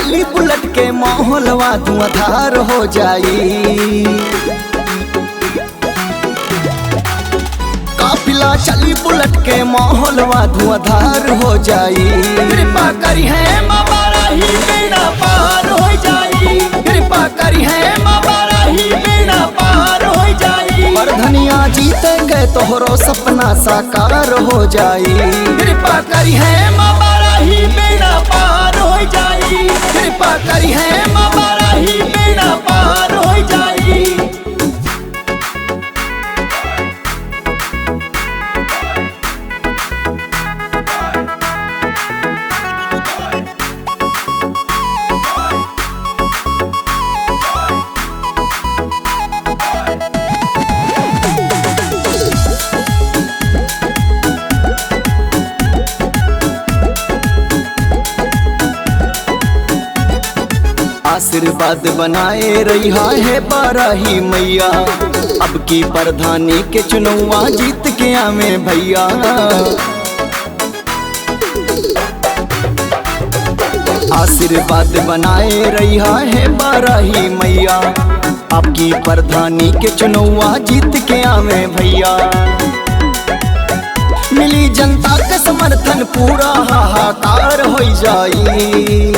चली बुलेट के माहौलवा धुआंधार हो जाई। काफिला चली बुलेट के माहौलवा धुआंधार हो जाई। कृपा करी है बाबा राही बेड़ा पार हो जाई। कृपा करी है बाबा राही बेड़ा पार हो जाई। पर धनिया जीतेंगे तोहरो सपना साकार हो जाई। कृपा करी है बाबा राही बेड़ा पार हो जाई। कृपा करी है बाबा राही बेड़ा पार हो जाई। आशीर्वाद बनाए रहा है बाराही मैया। अब की प्रधानी के चुनौआ जीत के आवे भैया। आशीर्वाद बनाए रहा है बाराही मैया। अब की प्रधानी के चुनौआ जीत के आवे भैया। मिली जनता का समर्थन पूरा हाहाकार हो जाई।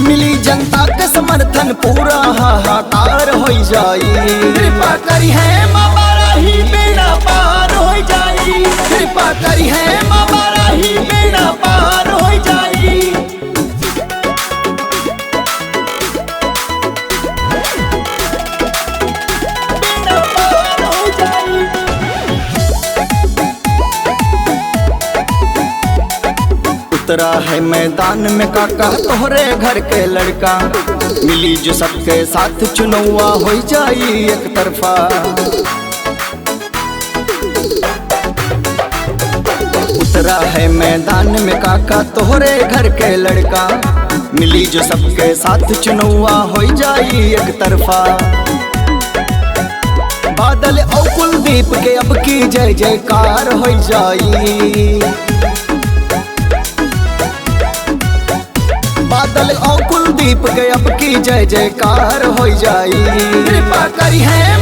मिली जनता का समर्थन पूरा हाहाकार हो जाई। कृपा करी है बाबा राही बेड़ा पार हो जाई। कृपा करी है बाबा राही बेड़ा पार हो जाई। बेड़ा पार हो जाई। उतरा है मैदान में काका तोहरे घर के लड़का। मिली जो सबके साथ चुनौआ हो जाई एक तरफा। उतरा है मैदान में काका तोहरे घर के लड़का। मिली जो सबके साथ चुनौआ हो जाई एक तरफा। बादल और कुलदीप के अब की जय जयकार हो जाई। बादल और कुलदीप के अब की जय जयकार हो जाई। कृपा करी है